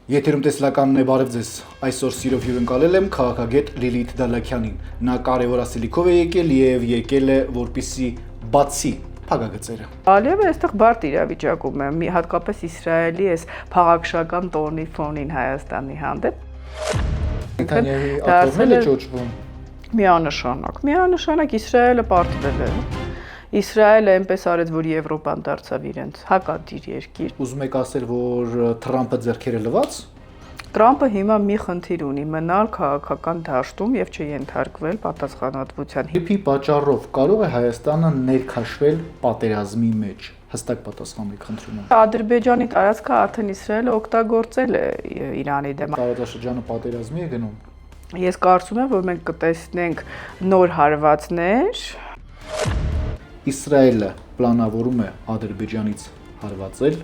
Եթերում տեսլականն է, բարև ձեզ, այսօր սիրով հյուրընկալել եմ քաղաքագետ Լիլիթ Դալաքյանին, նա կարևոր ասելիքով է եկել և եկել է, որպեսզի բացի փակագծերը։ Ալիևը այստեղ բարդ իրավիճակում է, հատկապես Իսրայելի այս փաղաքշական տոնի ֆոնին Հայաստանի հանդեպ։ Նեթանյահուի աթոռն է ճոճվում։ Միանշանակ Իսրայելը պարտվել է։ Իսրայելը այնպես արեց, որ Եվրոպան դարձավ իրենց հակադիր երկիր։ Ուզում եք ասել, որ Թրամփը ձեռքերը լվաց։ Թրամփը հիմա մի խնդիր ունի՝ մնալ քաղաքական դաշտում եւ չենթարկվել պատասխանատվության։ Իբի պատճառով կարող է Հայաստանը ներքաշվել պատերազմի մեջ։ Հստակ պատասխան եք խնդրում եմ։ Ադրբեջանի տարածքը արդեն Իսրայելը օգտագործել է Իրանի դեմ։ Տարածաշրջանը պատերազմի է գնում։ Ես կարծում եմ, որ մենք կտեսնենք նոր հարվածներ։ Իսրայելը պլանավորում է Ադրբեջանից հարվածել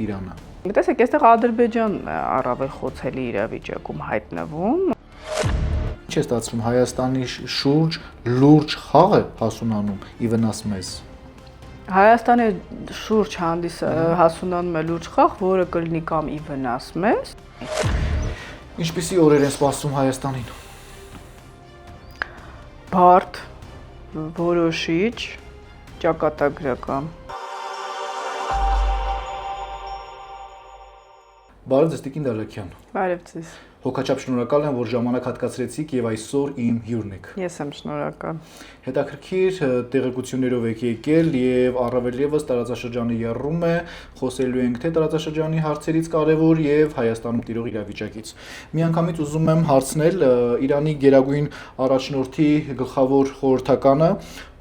Իրանը։ Տեսեք, այստեղ Ադրբեջանն է առավել խոցելի իրավիճակում հայտնվում։ Ինչ է ստացվում, Հայաստանի շուրջ լուրջ խաղ է հասունանում ի վնաս մեզ։ Հայաստանի շուրջ հասունանում է լուրջ խաղ, որը կլինի կամ ի վնաս մեզ։ Ինչպիսի օրեր են սպասում Հայաստանին։ Բարդ, որոշիչ, ճակատագրական։ Բարև ձեզ, Տիկին Դալաքյան։ Բարև ձեզ։ Հոգաչափ շնորհակալ եմ, որ ժամանակ հատկացրեցիք եւ այսօր իմ հյուրն եք։ Ես եմ շնորհակալ։ Հետաքրքիր տեղեկություններով եք եկել եւ առավել եւս տարածաշրջանը եռում է, խոսելու ենք թե տարածաշրջանի հարցերից կարեւոր եւ Հայաստանում տիրող իրավիճակից։ Միանգամից ուզում եմ հարցնել Իրանի գերագույն առաջնորդի գլխավոր խորհրդականը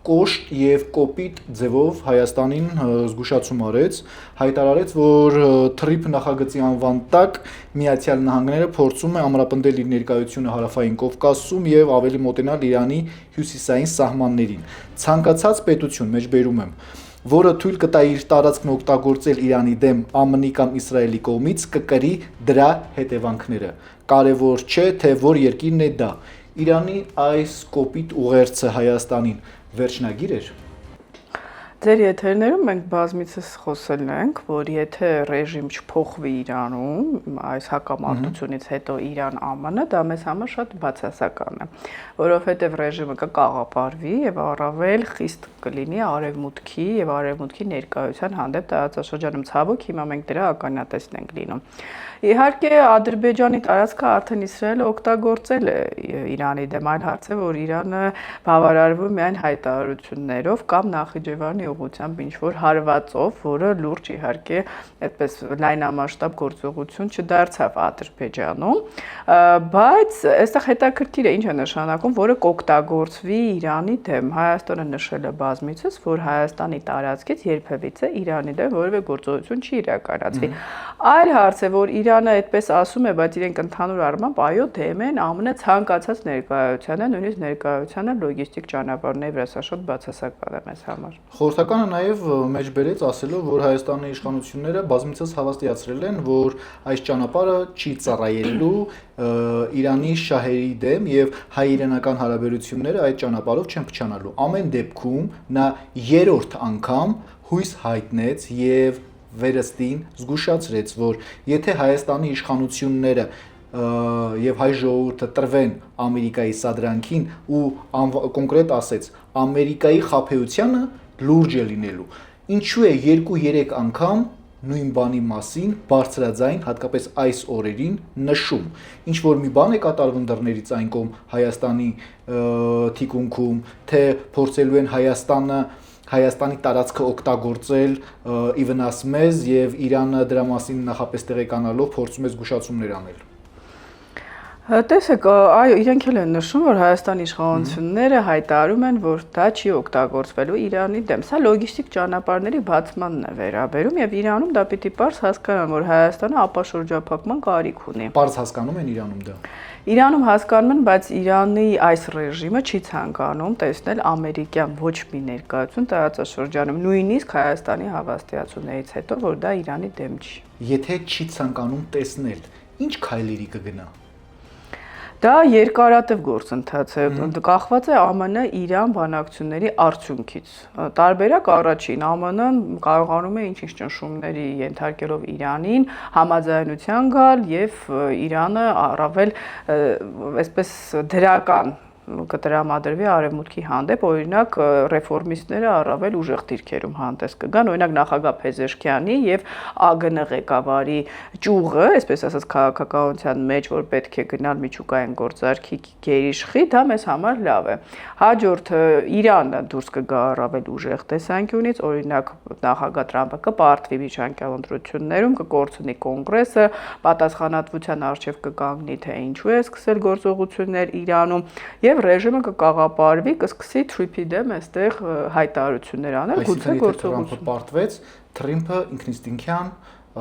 կոշտ եւ կոպիտ ձևով Հայաստանին զգուշացում արեց, հայտարարեց, որ թրիփ նախագծի անվան տակ Միացյալ Նահանգները փորձում է ամրապնդել իր ներկայությունը Հարավային Կովկասում եւ ավելի մոտենալ Իրանի հյուսիսային սահմաններին։ Ցանկացած պետություն, մեջբերում եմ, որը թույլ կտա իր տարածքն օգտագործել Իրանի դեմ ԱՄՆ-ի կամ Իսրայելի կողմից, կկրի դրա հետևանքները։ Կարևոր չէ, թե որ երկիրն է դա։ Իրանի այս կոպիտ ուղերձը Հայաստանին վերջնագիր էր։ Ձեր եթերներում մենք բազմիցս խոսել ենք, որ եթե ռեժիմ չփոխվի Իրանում, այս հակամարտությունից հետո Իրան-ԱՄՆ, դա մեզ համար շատ բացասական է, որովհետև ռեժիմը կկաղապարվի եւ առավել խիստ կլինի արևմուտքի եւ արևմուտքի ներկայության հանդեպ տարածաշրջանում։ Ցավոք հիմա մենք դրա ականատեսն ենք լինում։ Իհարկե Ադրբեջանի տարածքը արդեն Իսրայելը օգտագործել է Իրանի դեմ, այլ հարց է, որ Իրանը բավարարվում միայն հայտարարություններով կամ Նախիջևանի ուղղությամբ ինչ-որ հարվածով, որը լուրջ իհարկե այդպես լայնամասշտաբ գործողություն չդարձավ Ադրբեջանում, բայց այստեղ հետաքրքիր է ինչ է նշանակում, որը կօգտագործվի Իրանի դեմ։ Հայաստանը նշել է բազմիցս, որ Հայաստանի տարածքից երբևիցե Իրանի դեմ որևէ գործողություն չի իրականացվի։ Այլ հարց է, որ Իրանը այդպես ասում է, բայց իրենք ընդհանուր առմամբ այո դեմ են ԱՄՆ ցանկացած ներկայությանը, նույնիսկ ներկայությանը լոգիստիկ ճանապարհների վրա, սա շատ բացասական է մեզ համար։ Խորհրդականը նաև մեջբերեց ասելով, որ Հայաստանի իշխանությունները բազմիցս հավաստիացրել են, որ այս ճանապարհը չի ծառայելու Իրանի շահերի դեմ եւ հայ-իրանական հարաբերությունները այդ ճանապարհով չեն փչանալու։ Ամեն դեպքում նա երրորդ անգամ հույս հայտնեց եւ վերստին զգուշացրեց, որ եթե Հայաստանի իշխանությունները եւ հայ ժողովուրդը տրվեն Ամերիկայի սադրանքին ու կոնկրետ ասեց Ամերիկայի խաբեությանը լուրջ է լինելու։ Ինչու է 2-3 անգամ նույն բանի մասին բարձրաձայն, հատկապես այս օրերին նշում։ Ինչ որ մի բան է կատարվում դռներից այն կողմ Հայաստանի թիկունքում, թե փորձելու են Հայաստանի տարածքը օգտագործել ի վնաս մեզ եւ Իրանը դրա մասին նախապես տեղեկանալով փորձում է զգուշացումներ անել։ Տեսեք, այո, իրենք էլ են նշում, որ Հայաստանի իշխանությունները հայտարարում են, որ դա չի օգտագործվելու Իրանի դեմ։ Սա լոգիստիկ ճանապարհների բացմանն է վերաբերում եւ Իրանում դա պիտի պարզ հասկանան, որ Հայաստանը ապաշրջափակման կարիք ունի։ Պարզ հասկանում են Իրանում դա։ Իրանում հասկանում են, բայց Իրանի այս ռեժիմը չի ցանկանում տեսնել ամերիկյան ոչ մի ներկայություն տարածաշրջանում, նույնիսկ Հայաստանի հավաստիացումներից հետո, որ դա Իրանի դեմ չի։ Եթե չի ցանկանում տեսնել, ինչ քայլերի կգնա։ Դա երկարատև գործընթաց է, կախված է ԱՄՆ Իրան բանակցությունների արդյունքից։ Տարբերակ առաջին ԱՄՆ-ն կարողանում է ինչ-ինչ ճնշումների ենթարկելով Իրանին համաձայնության գալ եւ Իրանը առավել այսպես դրական կտրամադրվի արևմուտքի հանդեպ, օրինակ ռեֆորմիստները առավել ուժեղ դիրքերում հանդես կգան, օրինակ նախագահ Փեզեշքյանի եւ ԱԳՆ ղեկավարի ճյուղը, այսպես ասած քաղաքականության մեջ, որ պետք է գնալ միջուկային գործարքի գերիշխի, դա մեզ համար լավ է։ Հաջորդ Իրանը դուրս կգա առավել ուժեղ տեսանկյունից, օրինակ նախագահ Տրամպը կպարտվի միջանկյալ ընտրություններում, կկորցնի կոնգրեսը, պատասխանատվության առջև կկանգնի, թե ինչու է սկսել գործողություններ Իրանում եւ ռեժիմը կկաղապարվի, կսկսի Թրիմփի դեմ այստեղ հայտարարություններ անել, գուցե գործողություն պարտվեց, Թրիմփը ինքնիստինքյան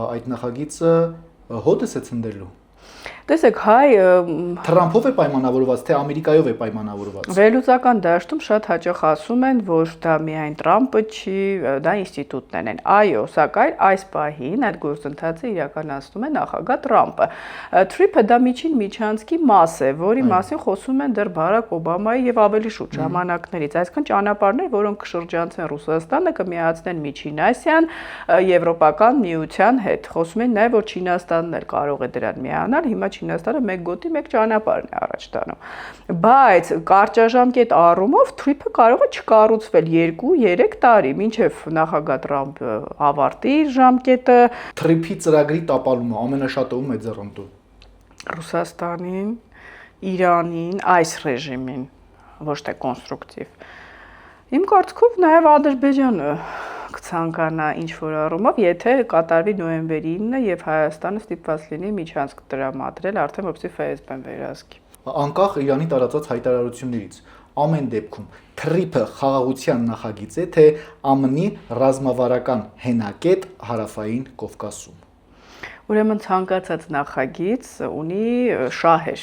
այդ նախագիծը հոդս է ցնդելու։ Տեսեք, հայ Թրամփով է պայմանավորված, թե Ամերիկայով է պայմանավորված։ Վերլուծական դաշտում շատ հաճախ ասում են, որ դա միայն Տրամպը չի, դա ինստիտուտներն են։ Այո, սակայն այս պահին այդ գործընթացը իրականացնում է նախագահ Տրամպը։ Թրիմփը դա միջին միջանցքի մաս է, որի մասին խոսում են դեռ Բարակ Օբամայի եւ ավելի շուտ ժամանակներից, այսինքն ճանապարհներ, որոնք կշրջանցեն Ռուսաստանը, կմիացնեն Միջին Ասիան Եվրոպական միության հետ։ Խոսում են նաեւ, որ Չինաստանն էլ կարող է դրան միանալ, հիմա Չինաստանը մեկ գոտի մեկ ճանապարհն է առաջ տանում։ Բայց կարճաժամկետ առումով Թրիմփը կարող է չկառուցվել 2-3 տարի, մինչև նախագահ Տրամպը ավարտի իր ժամկետը։ Թրիմփի ծրագրի տապալումը ամենաշատը ում է ձեռնտու։ Ռուսաստանին, Իրանին, այս ռեժիմին, ոչ թե կոնստրուկտիվ։ Իմ կարծիքով նաև Ադրբեջանը կցանկանա ինչ-որ առումով, եթե կատարվի նոյեմբերի 9-ը եւ Հայաստանը ստիպված լինի միջանցք տրամադրել արդեն որպեսզի ՖՍԲ-ն վերահսկի։ Անկախ Իրանի տարածած հայտարարություններից, ամեն դեպքում Թրիմփը խաղաղության նախագիծ է, թե ԱՄՆ-ի ռազմավարական հենակետ Հարավային Կովկասում։ Ուրեմն ցանկացած նախագիծ ունի շահեր։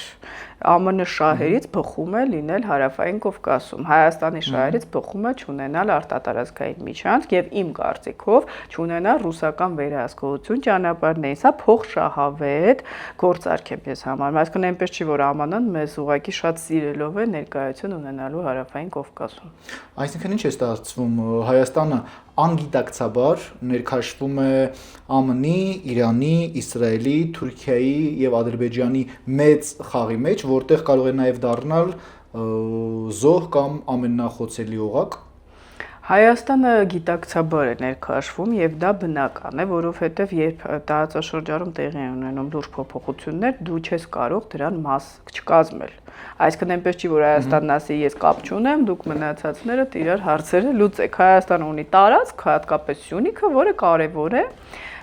ԱՄՆ շահերից բխում է լինել Հարավային Կովկասում, Հայաստանի շահերից բխում է չունենալ արտատարածքային միջանցք եւ իմ կարծիքով չունենալ ռուսական վերահսկողություն ճանապարհներին։ Սա փոխշահավետ գործարք է մեզ համար։ Այսինքն այնպես չի, որ ԱՄՆ-ն մեզ ուղղակի շատ սիրելով է ներկայություն ունենալու Հարավային Կովկասում։ Այսինքն ինչ է ստացվում, Հայաստանը անգիտակցաբար ներքաշվում է ԱՄՆ-ի, Իրանի, Իսրայելի, Թուրքիայի եւ Ադրբեջանի մեծ խաղի մեջ, որտեղ կարող է նաեւ դառնալ զոհ կամ ամենախոցելի օղակ։ Հայաստանը գիտակցաբար է ներքաշվում եւ դա բնական է, որովհետեւ երբ տարածաշրջանում տեղի են ունենում լուրջ փոփոխություններ, դու չես կարող դրան մաս չկազմել։ Այսինքն այնպես չի, որ Հայաստանն ասի ես կապ չունեմ, դուք մնացածները իրար հարցերը լուծեք։ Հայաստանը ունի տարածք, հատկապես Սյունիքը, որը կարևոր է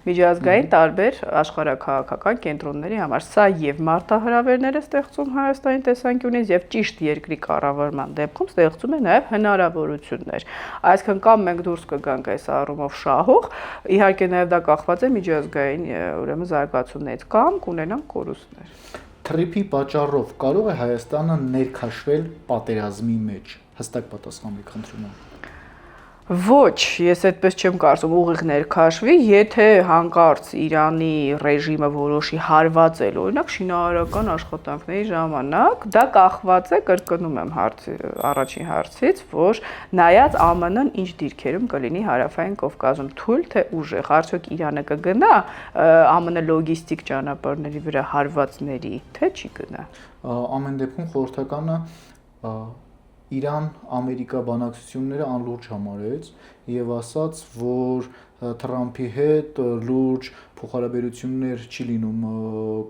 միջազգային տարբեր աշխարհաքաղաքական կենտրոնների համար։ Սա եւ մարտահրավերներ է ստեղծում Հայաստանի տեսանկյունից եւ ճիշտ երկրի կառավարման դեպքում ստեղծում է նաեւ հնարավորություններ։ Այսինքն կամ մենք դուրս կգանք այս առումով շահող, իհարկե նաեւ դա կախված է միջազգային ուրեմն զարգացումներից կամ կունենան կորուստներ։ Թրիմփի պատճառով կարող է Հայաստանը ներքաշվել պատերազմի մեջ։ Հստակ պատասխան եք խնդրում եմ։ Ոչ, ես այդպես չեմ կարծում ուղիղ ներքաշվի, եթե հանկարծ Իրանի ռեժիմը որոշի հարվածել, օրինակ շինարարական աշխատանքների ժամանակ, դա կախված է, կրկնում եմ առաջին հարցից, որ նայած ԱՄՆ-ն ինչ դիրքերում կլինի Հարավային Կովկասում, թույլ թե ուժեղ, արդյոք Իրանը կգնա ԱՄՆ լոգիստիկ ճանապարհների վրա հարվածների, թե չի գնա։ Ամեն դեպքում խորհրդականը Իրան-Ամերիկա բանակցությունները անլուրջ համարեց եւ ասաց, որ Թրամփի հետ լուրջ փոխհարաբերություններ չի լինում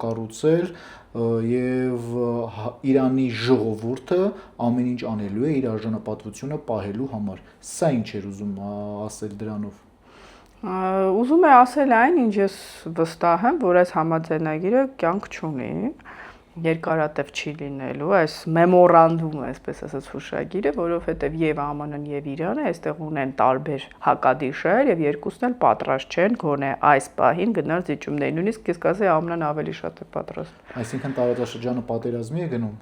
կառուցել եւ Իրանի ժողովուրդը ամեն ինչ անելու է իր արժանապատվությունը պահելու համար։ Սա ինչ էր ուզում ասել դրանով։ Ուզում է ասել այն, ինչ ես վստահ եմ, որ այս համաձայնագիրը կյանք չունի։ Երկարատև չի լինելու այս մեմորանդումը, այսպես ասած հուշագիրը, որովհետև եւ ԱՄՆ-ն եւ Իրանը այստեղ ունեն տարբեր հակադիշեր եւ երկուսն էլ պատրաստ չեն գոնե այս պահին գնալ զիջումների, նույնիսկ ես կասեի ԱՄՆ-ն ավելի շատ է պատրաստ։ Այսինքն տարածաշրջանը պատերազմի է գնում։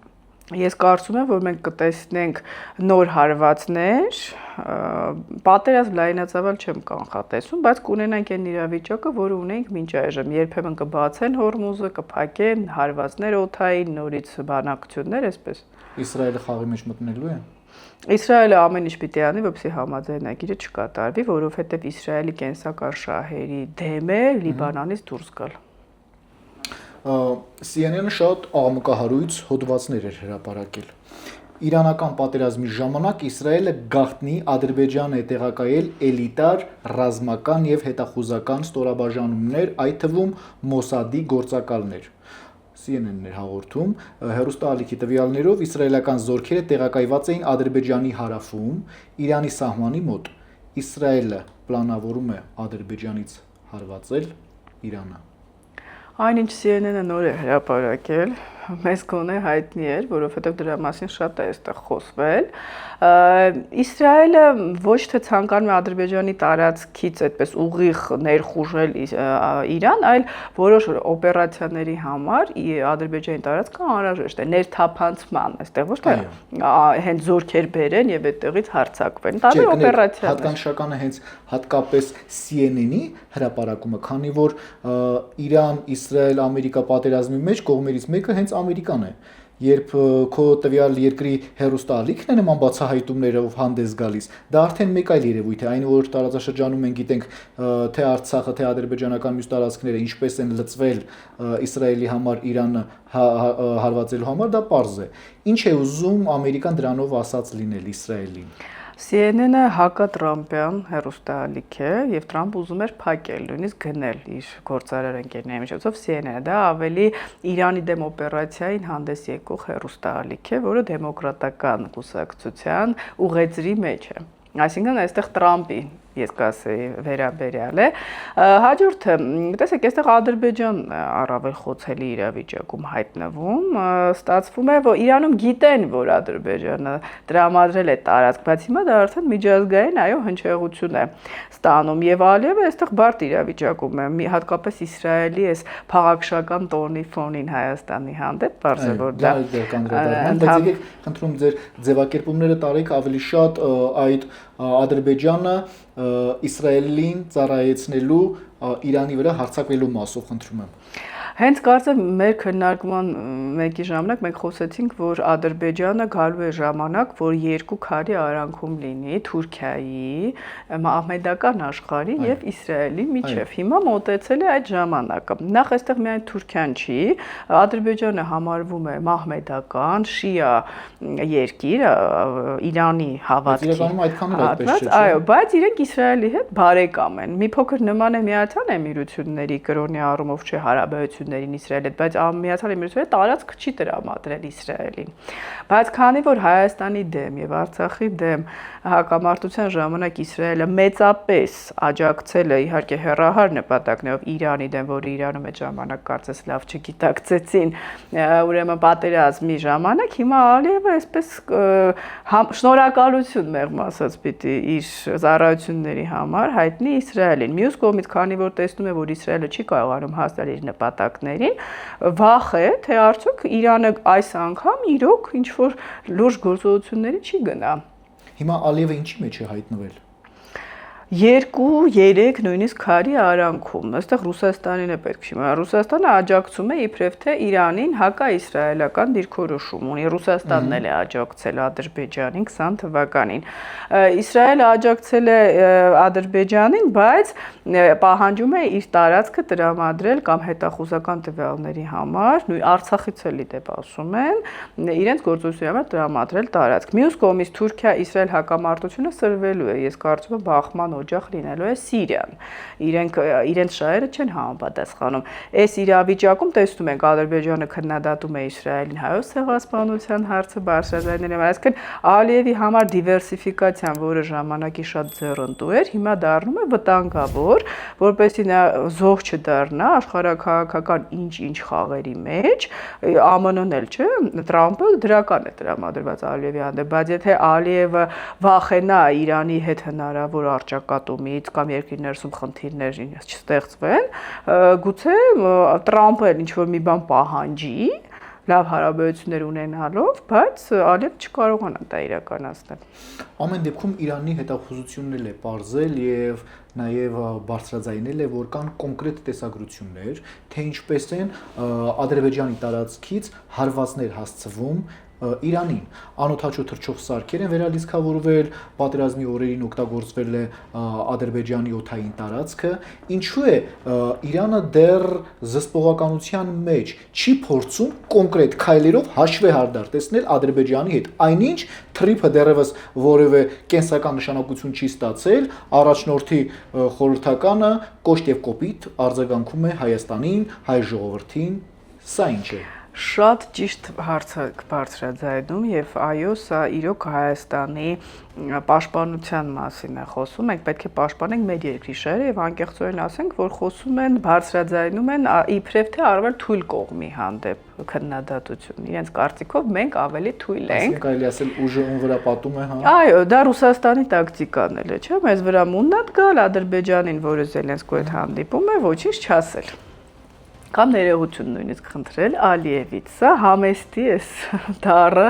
Ես կարծում եմ, որ մենք կտեսնենք նոր հարվածներ, պատերազմ լայնածավալ չեմ կանխատեսում, բայց կունենանք այն իրավիճակը, որը ունենք մինչ այժմ։ Երբեմն կբացեն Հորմուզը, կփակեն, հարվածներ օդային, նորից բանակցություններ, այսպես։ Իսրայելը խաղի մեջ մտնելու է։ Իսրայելը ամեն ինչ պիտի անի, որպեսզի համաձայնագիրը չկատարվի, որովհետև Իսրայելի կենսական շահերի դեմ է Լիբանանից դուրս գալ։ CNN-ը շատ աղմկահարույց հոդվածներ էր հրապարակել։ Իրանական պատերազմի ժամանակ Իսրայելը գաղտնի Ադրբեջանը է տեղակայել էլիտար, ռազմական եւ հետախուզական ստորաբաժանումներ, այդ թվում Մոսադի գործակալներ։ CNN-ն էր հաղորդում, հեռուստաալիքի տվյալներով իսրայելական զորքերը տեղակայված էին Ադրբեջանի հարավում, Իրանի սահմանի մոտ։ Իսրայելը պլանավորում է Ադրբեջանից հարվածել Իրանը։ Այնինչ CNN-ը նոր է հրապարակել, մեզ գոնե հայտնի էր, որովհետև դրա մասին շատ է այստեղ խոսվել։ Իսրայելը ոչ թե ցանկանում է Ադրբեջանի տարածքից այդպես ուղիղ ներխուժել Իրան, այլ որոշ օպերացիաների համար Ադրբեջանի տարածքը անհրաժեշտ է ներթափանցման, այստեղ ոչ թե հենց զորքեր բերեն եւ այդտեղից հարձակվեն։ Տարբեր օպերացիաներ։ Հատկանշականը հենց հատկապես CNN-ի հրապարակումը, քանի որ Իրան, Իսրայել, Ամերիկա պատերազմի մեջ կողմերից մեկը հենց Ամերիկան է։ Երբ քո տվյալ երկրի հեռուստաալիքն է նման բացահայտումներով հանդես գալիս, դա արդեն մեկ այլ երևույթ է, այն որ տարածաշրջանում մենք գիտենք թե Արցախը, թե ադրբեջանական մյուս տարածքները ինչպես են լծվել Իսրայելի համար Իրանը հարվածելու համար, դա պարզ է։ Ինչ է ուզում Ամերիկան դրանով ասած լինել Իսրայելին։ CNN-ը հակատրամպյան հեռուստաալիք է եւ Տրամպ ուզում էր փակել, նույնիսկ գնել իր գործարար ընկերների միջոցով CNN-ը դա ավելի Իրանի դեմ օպերացիային հանդես եկող հեռուստաալիք է, որը դեմոկրատական կուսակցության ուղեծրի մեջ է։ Այսինքն այստեղ Տրամպի ես կասեի վերաբերյալ է։ Հաջորդը, տեսեք, այստեղ Ադրբեջանն առավել խոցելի իրավիճակում հայտնվում, ստացվում է, որ Իրանում գիտեն, որ Ադրբեջանը տրամադրել է տարածք, բայց հիմա դա արդեն միջազգային, այո, հնչեղություն է ստանում եւ Ալիևը այստեղ բարդ իրավիճակում է, հատկապես Իսրայելի այս փաղաքշական տոնի ֆոնին Հայաստանի հանդեպ, բարձր է որ դա բայց եկեք խնդրում ձեր ձևակերպումները տարեք ավելի շատ այդ Ադրբեջանը Իսրայելին ծառայեցնելու Իրանի վրա հարձակվելու մասով խնդրում եմ։ Հենց կարծեմ մեր քննարկման մեկի ժամանակ մենք խոսեցինք, որ Ադրբեջանը գալու է ժամանակ, որ երկու քարի արանքում լինի Թուրքիայի, Մահմեդական աշխարհի եւ Իսրայելի միջև։ Հիմա մոտեցել է այդ ժամանակը։ Նախ այստեղ միայն Թուրքիան չի, Ադրբեջանը համարվում է մահմեդական, շիա երկիր, Իրանի հավատքի։ Իրականում այդքան էլ այդպես չէ։ Այո, բայց իրենք Իսրայելի հետ բարեկամ են։ Մի փոքր նման է Միացյալ Էմիրությունների կրոնի առումով չէ հարաբերություններին Իսրայելի հետ, բայց Միացյալ Էմիրությունները տարածք չի տրամադրել Իսրայելին։ Բայց քանի որ Հայաստանի դեմ եւ Արցախի դեմ հակամարտության ժամանակ Իսրայելը մեծապես աջակցել է իհարկե հեռահար նպատակներով Իրանի դեմ, որը Իրանում այդ ժամանակ կարծես լավ չգիտակցեցին, ուրեմն պատերազմի ժամանակ հիմա Ալիևը այսպես շնորհակալություն մեղմ ասած պիտի իր ծառայությունների համար հայտնի Իսրայելին։ Մյուս կողմից, քանի որ տեսնում է, որ Իսրայելը չի կարողանում հասնել իր նպատակներին, վախ է, թե արդյոք Իրանը այս անգամ իրոք ինչ որ լուրջ գործողությունների չի գնա։ Հիմա Ալիևը ինչի մեջ է հայտնվել։ 2-3 նույնիսկ քարի արանքում, այստեղ Ռուսաստանին է պետք չիմանալ, Ռուսաստանը աջակցում է իբրև թե Իրանին հակաիսրայելական դիրքորոշում ունի, Ռուսաստանն էլ է աջակցել Ադրբեջանին 20 թվականին, Իսրայելը աջակցել է Ադրբեջանին, բայց պահանջում է իր տարածքը տրամադրել կամ հետախուզական տվյալների համար, նույն Արցախից էլ դեպ ասում են, իրենց գործողությունների համար տրամադրել տարածք։ Մյուս կողմից Թուրքիա-Իսրայել հակամարտությունը սրվելու է, ես կարծում եմ բախման օջախ լինելու է Սիրիան։ Իրենց շահերը չեն համապատասխանում։ Այս իրավիճակում տեսնում ենք Ադրբեջանը քննադատում է Իսրայելին հայոց ցեղասպանության հարցը բարձրաձայնել, այսինքն Ալիևի համար դիվերսիֆիկացիան, որը ժամանակի շատ ձեռնտու էր, հիմա դառնում է վտանգավոր, որպեսզի նա զոհ չդառնա աշխարհաքաղաքական ինչ-ինչ խաղերի մեջ, ԱՄՆ-ն էլ չէ, Տրամպը դրական է տրամադրված Ալիևի հանդեպ, բայց եթե Ալիևը վախենա Իրանի հետ հնարավոր առճակատումից կամ երկրի ներսում խնդիրներ չստեղծվեն, գուցե Տրամպը ինչ որ մի բան պահանջի, լավ հարաբերություններ ունենալով, բայց Ալիև չկարողանա դա իրականացնել։ Ամեն դեպքում Իրանի հետախուզությունն է պարզել եւ նաև բարձրաձայնել է, որ կան կոնկրետ տեսագրություններ, թե ինչպես են Ադրբեջանի տարածքից հարվածներ հասցվում Իրանին։ Անօթաչու թռչող սարքեր են վերալիցքավորվել, պատերազմի օրերին օգտագործվել է Ադրբեջանի օդային տարածքը։ Ինչու է Իրանը դեռ զսպողականության մեջ չի փորձում կոնկրետ քայլերով հաշվեհարդար տեսնել Ադրբեջանի հետ։ Այնինչ թրիփը դեռևս որևէ կենսական նշանակություն չի ստացել, առաջնորդի խորհրդականը կոշտ եւ կոպիտ արձագանքում է Հայաստանին, հայ ժողովրդին։ Սա ինչ է։ Շատ ճիշտ հարց եք բարձրաձայնում եւ այո, սա իրոք Հայաստանի պաշտպանության մասին է խոսում։ Մենք պետք է պաշտպանենք մեր երկրի շահերը եւ անկեղծորեն ասենք, որ խոսում են, բարձրաձայնում են իբրև թե արվել թույլ կողմի հանդեպ քննադատություն։ Իրենց կարծիքով մենք ավելի թույլ ենք։ Այսինքն կարելի ասել ուժը ում վրա պատում է, հա։ Այո, դա Ռուսաստանի տակտիկան է, չէ՞, մեզ վրա մուննատ գալ Ադրբեջանին, որը Զելենսկու հետ հանդիպում է, ոչինչ չասել։ Կամ ներողություն նույնիսկ խնդրել Ալիևից։ Սա համեստի է դառը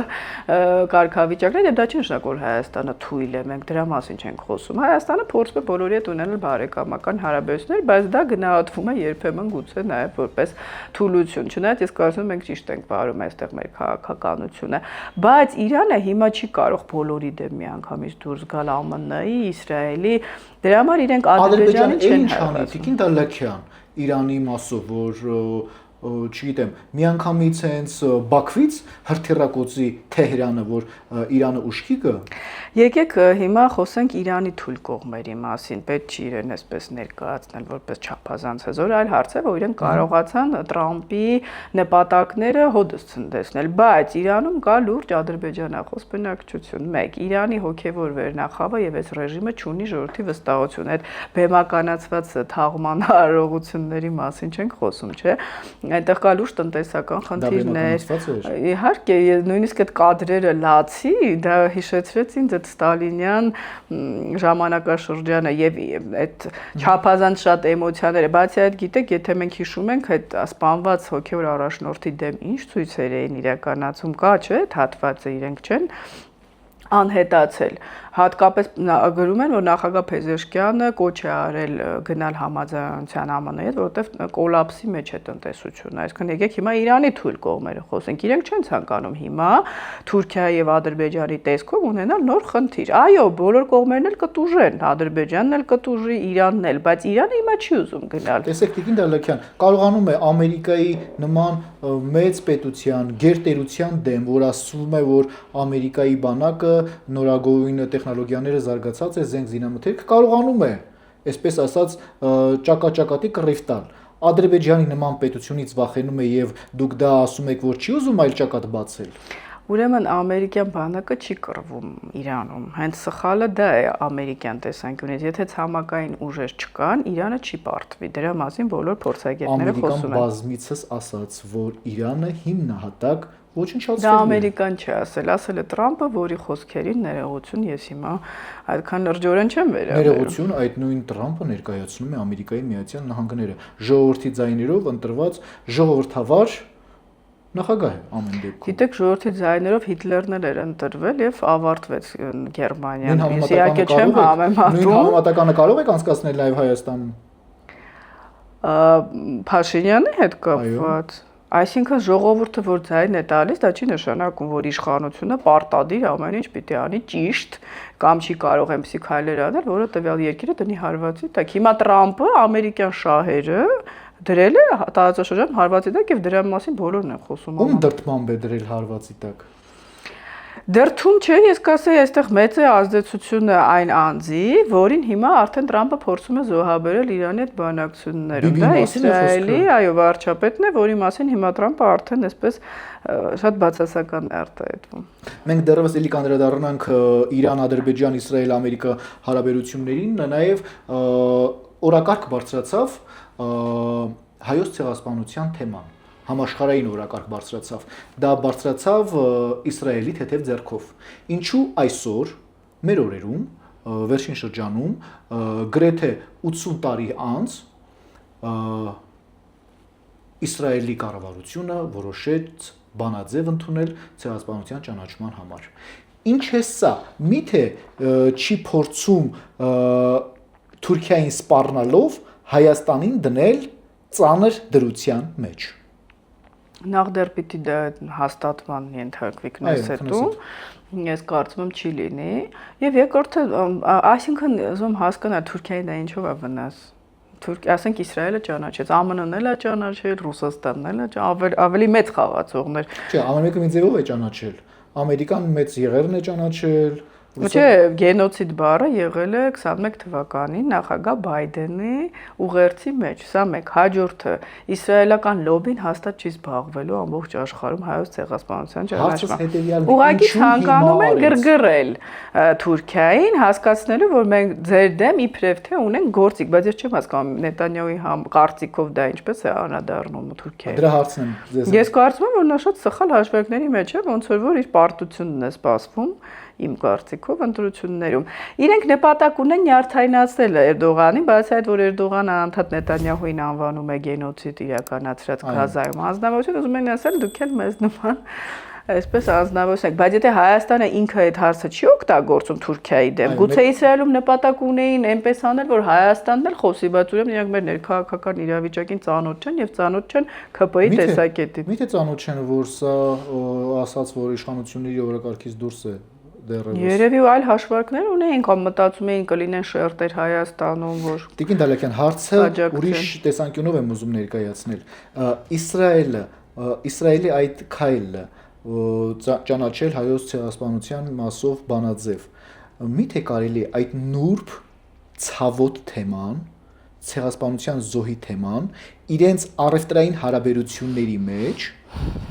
կարգավիճակն է, եւ դա չի նշանակում, որ Հայաստանը թույլ է, մենք դրա մասին չենք խոսում։ Հայաստանը փորձում է բոլորի հետ ունենալ բարեկամական հարաբերություններ, բայց դա գնահատվում է երբեմն գուցե նաեւ որպես թուլություն։ Չնայած ես կարծում եմ մենք ճիշտ ենք վարում այստեղ մեր քաղաքականությունը, բայց Իրանը հիմա չի կարող բոլորի դեմ միանգամից դուրս գալ ԱՄՆ-ի, Իսրայելի, դրա համար իրենք Ադրբեջանին չեն հարվածում։ Իրանի մասով, որ չգիտեմ, միանգամից հենց Բաքվից հրթիռակոծի Թեհրանը, որ Իրանը ուշքի գա։ Եկեք հիմա խոսենք Իրանի թույլ կողմերի մասին։ Պետք չի իրեն այսպես ներկայացնել որպես չափազանց հզոր, այլ հարց է, որ իրեն կարողացան Տրամպի նպատակները հոդս ցնդեցնել, բայց Իրանում կա լուրջ ադրբեջանախոս բնակչություն։ Մեկ, Իրանի հոգևոր վերնախավը եւ այս ռեժիմը չունի ժողովրդի վստահություն։ Այդ բեմականացված թաղման արարողությունների մասին չենք խոսում, չէ՞։ Այնտեղ կա լուրջ տնտեսական խնդիրներ։ Իհարկե, նույնիսկ այդ կադրերը լացի, դա հիշեցրեց ինձ այդ ստալինյան ժամանակաշրջանը եւ այդ չափազանց շատ էմոցիաները, բացի այդ գիտեք, եթե մենք հիշում ենք այդ սպանված հոգեոր առաջնորդի դեմ ինչ ցույցեր էին իրականացում, կա, չէ՞, այդ հատվածը իրենք չեն անհետացել։ Հատկապես գրում են, որ նախագահ Փեզեշկյանը կոչ է արել գնալ համաձայնության ԱՄՆ-ի հետ, որովհետև կոլապսի մեջ է տնտեսությունը։ Այսինքն եկեք հիմա Իրանի թույլ կողմերը խոսենք։ Իրենք չեն ցանկանում հիմա Թուրքիայի եւ Ադրբեջանի տեսքով ունենալ նոր խնդիր։ Այո, բոլոր կողմերն էլ կտուժեն, Ադրբեջանն էլ կտուժի, Իրանն էլ, բայց Իրանը հիմա չի ուզում գնալ։ Տեսեք, Տիկին Դալաքյան, կարողանում է Ամերիկայի նման մեծ պետության գերտերության դեմ, որ ասում է, որ Ամերիկայի բանակը նորագույն տեխնոլոգիաները զարգացած է, զենք զինամթերք, կարողանում է, այսպես ասած, ճակատի կռիվ տալ։ Ադրբեջանի նման պետությունից վախենում է եւ դուք դա ասում եք, որ չի ուզում այլ ճակատ բացել։ Ուրեմն ամերիկյան բանակը չի կռվում Իրանում։ Հենց սխալը դա է ամերիկյան տեսանկյունից։ Եթե ցամաքային ուժեր չկան, Իրանը չի պարտվի։ Դրա մասին բոլոր փորձագետները խոսում են։ Ամերիկան բազմիցս ասաց, որ Իրանը հիմնահատակ ոչնչացվել է։ Դա ամերիկան չի ասել է Տրամպը, որի խոսքերին ներողություն ես հիմա այդքան լրջորեն չեմ վերաբերում։ Ներողություն այդ նույն Տրամպը ներկայացնում է Ամերիկայի Միացյալ Նահանգները ժողովրդի ձայներով ընտրված ժողովրդավար նախագահ է ամեն դեպքում։ Գիտեք, ժողովրդի ձայներով Հիտլերն էլ էր ընտրվել եւ ավարտվեց Գերմանիան։ Ես իհարկե չեմ համեմատում։ Նույն համատականը կարող եք անցկացնել նաև Հայաստանում։ Փաշինյանի հետ կապված։ Այսինքն ժողովուրդը որ ձայն է տալիս, դա չի նշանակում, որ իշխանությունը պարտադիր ամեն ինչ պիտի անի ճիշտ կամ չի կարող այնպիսի քայլեր անել, որը տվյալ երկիրը դնի հարվածի տակ։ Հիմա Տրամպը ամերիկյան շահերը դրել է տարածաշրջան հարվածի տակ եւ դրա մասին բոլորն են խոսում։ Ում դրդմամբ է դրել հարվածի տակ։ Դրդում չէ, ես կասեի, այստեղ մեծ է ազդեցությունը այն անձի, որին հիմա արդեն Տրամպը փորձում է զոհաբերել Իրանի հետ բանակցություններում։ Դա Իսրայելի, այո, վարչապետն է, որի մասին հիմա Տրամպը արդեն այսպես շատ բացասական է արտահայտվում։ Մենք դեռևս էլի կանդրադառնանք Իրան, Ադրբեջան, Իսրայել, Ամերիկա հարաբերություններին, նաև օրակարգ բարձրացավ հայոց ցեղասպանության թեման։ Համաշխարհային օրակարգ բարձրացավ։ Դա բարձրացավ Իսրայելի թեթև ձեռքով։ Ինչու այսօր մեր օրերում վերջին շրջանում գրեթե 80 տարի անց Իսրայելի կառավարությունը որոշեց բանաձև ընդունել ցեղասպանության ճանաչման համար։ Ինչ է սա։ Միթե չի փորձում Թուրքիային սպառնալով Հայաստանին դնել ծանր դրության մեջ։ Նախ դեռ պիտի դա հաստատման ենթարկվի Քնեսետում, ես կարծում եմ չի լինի, եւ երկրորդը, այսինքն ուզում հասկանալ Թուրքիային դա ինչով է վնաս։ Ասենք Իսրայելը ճանաչեց, ԱՄՆ-ն էլ է ճանաչել, Ռուսաստանն էլ է, ավելի մեծ խաղացողներ։ Չէ, ամեն մեկը մի ձևով է ճանաչել։ Ամերիկան մեծ եղերն է ճանաչել։ Չէ, գենոցիդ բառը եղել է 21 թվականին նախագահ Բայդենի ուղերձի մեջ։ Սա մեկ, հաջորդը իսրայելական լոբին հաստատ չի զբաղվելու ամբողջ աշխարհում հայոց ցեղասպանության ճանաչմամբ։ Ուղղակի ցանկանում են գրգռել Թուրքիային, հասկացնելու, որ մենք ձեր դեմ իբրև թե ունենք գործիք, բայց ես չեմ հասկանում Նետանյահուի կարծիքով դա ինչպես է անադառնում Թուրքիայի։ Դրա հարցն եմ ձեզ։ Ես կարծում եմ, որ նա շատ սխալ հաշվարկների մեջ է, ոնց որ իր պարտությունն է սպասվում իմ կարծիքով ընտրություններում։ Իրենք նպատակ ունեն նյարդայնացնել Էրդողանին, բացի այդ, որ Էրդողանը անդադ Նետանյահուին անվանում է գենոցիդ իրականացրած Գազայում անձնավորություն, ուզում են ասել դուք էլ մեզ նման այսպես անձնավորություն եք, բայց եթե Հայաստանը ինքը այդ հարցը չի օգտագործում Թուրքիայի դեմ, գուցե Իսրայելում նպատակ ունեին այնպես անել, որ Հայաստանն էլ խոսի, բայց ուրեմն իրանք մեր ներքաղաքական իրավիճակին ծանոթ չեն եւ ծանոթ չեն ՔՊ-ի տեսակետին։ Միթե ծանոթ չեն, որ սա ասած, որ իշխանությունների օրակարգից դուրս է դեռևս։ Երևի այլ հաշվարկներ ունեին կամ մտածում էին կլինեն շերտեր Հայաստանում, որ Տիկին Դալակյան, հարցը ուրիշ տեսանկյունով եմ ուզում ներկայացնել։ Իսրայելի այդ քայլը ճանաչել հայոց ցեղասպանության մասով բանաձև։ Միթե կարելի է այդ նուրբ ցավոտ թեման, ցեղասպանության զոհի թեման իրենց առևտրային հարաբերությունների մեջ